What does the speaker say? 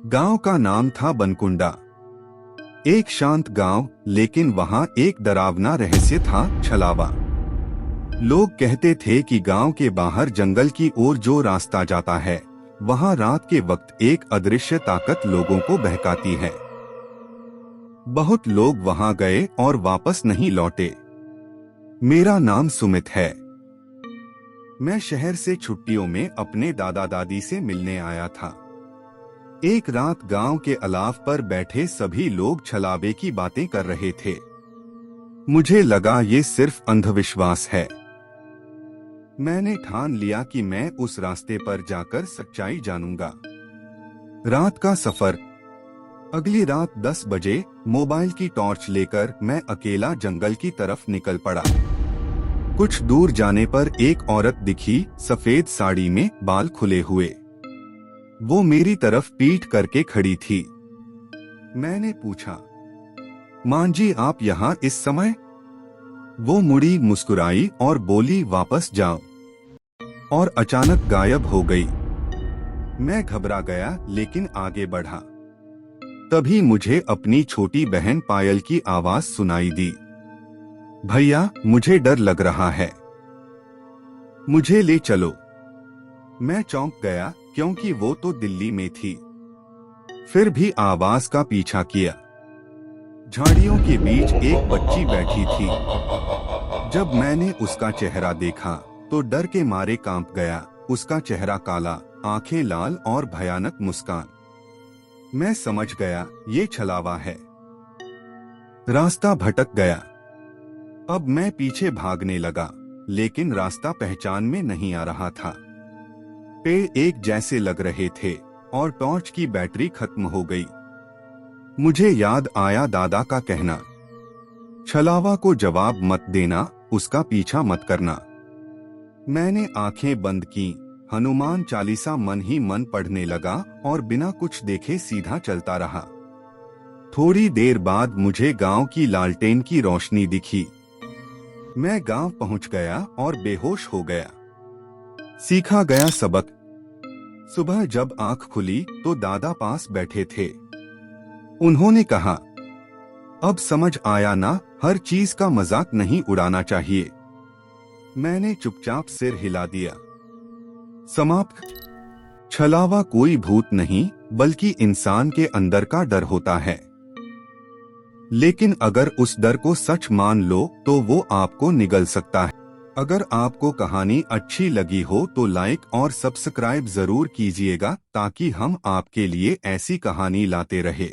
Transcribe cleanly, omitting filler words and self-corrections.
गांव का नाम था बनकुंडा। एक शांत गांव, लेकिन वहां एक डरावना रहस्य था, छलावा। लोग कहते थे कि गांव के बाहर जंगल की ओर जो रास्ता जाता है, वहां रात के वक्त एक अदृश्य ताकत लोगों को बहकाती है। बहुत लोग वहां गए और वापस नहीं लौटे। मेरा नाम सुमित है। मैं शहर से छुट्टियों में अपने दादा दादी से मिलने आया था। एक रात गांव के अलाव पर बैठे सभी लोग छलावे की बातें कर रहे थे। मुझे लगा ये सिर्फ अंधविश्वास है। मैंने ठान लिया कि मैं उस रास्ते पर जाकर सच्चाई जानूंगा। रात का सफर। अगली रात 10 बजे मोबाइल की टॉर्च लेकर मैं अकेला जंगल की तरफ निकल पड़ा। कुछ दूर जाने पर एक औरत दिखी, सफेद साड़ी में, बाल खुले हुए। वो मेरी तरफ पीठ करके खड़ी थी। मैंने पूछा, मां जी, आप यहाँ इस समय? वो मुड़ी, मुस्कुराई और बोली, वापस जाओ। और अचानक गायब हो गई। मैं घबरा गया, लेकिन आगे बढ़ा। तभी मुझे अपनी छोटी बहन पायल की आवाज सुनाई दी, भैया, मुझे डर लग रहा है, मुझे ले चलो। मैं चौंक गया, क्योंकि वो तो दिल्ली में थी। फिर भी आवाज का पीछा किया। झाड़ियों के बीच एक बच्ची बैठी थी। जब मैंने उसका चेहरा देखा तो डर के मारे कांप गया। उसका चेहरा काला, आंखें लाल और भयानक मुस्कान। मैं समझ गया, ये छलावा है। रास्ता भटक गया। अब मैं पीछे भागने लगा, लेकिन रास्ता पहचान में नहीं आ रहा था। पेड़ एक जैसे लग रहे थे और टॉर्च की बैटरी खत्म हो गई। मुझे याद आया दादा का कहना, छलावा को जवाब मत देना, उसका पीछा मत करना। मैंने आंखें बंद की, हनुमान चालीसा मन ही मन पढ़ने लगा और बिना कुछ देखे सीधा चलता रहा। थोड़ी देर बाद मुझे गांव की लालटेन की रोशनी दिखी। मैं गांव पहुंच गया और बेहोश हो गया। सीखा गया सबक। सुबह जब आंख खुली तो दादा पास बैठे थे। उन्होंने कहा, अब समझ आया ना, हर चीज का मजाक नहीं उड़ाना चाहिए। मैंने चुपचाप सिर हिला दिया। समाप्त। छलावा कोई भूत नहीं, बल्कि इंसान के अंदर का डर होता है। लेकिन अगर उस डर को सच मान लो तो वो आपको निगल सकता है। अगर आपको कहानी अच्छी लगी हो तो लाइक और सब्सक्राइब जरूर कीजिएगा, ताकि हम आपके लिए ऐसी कहानी लाते रहे।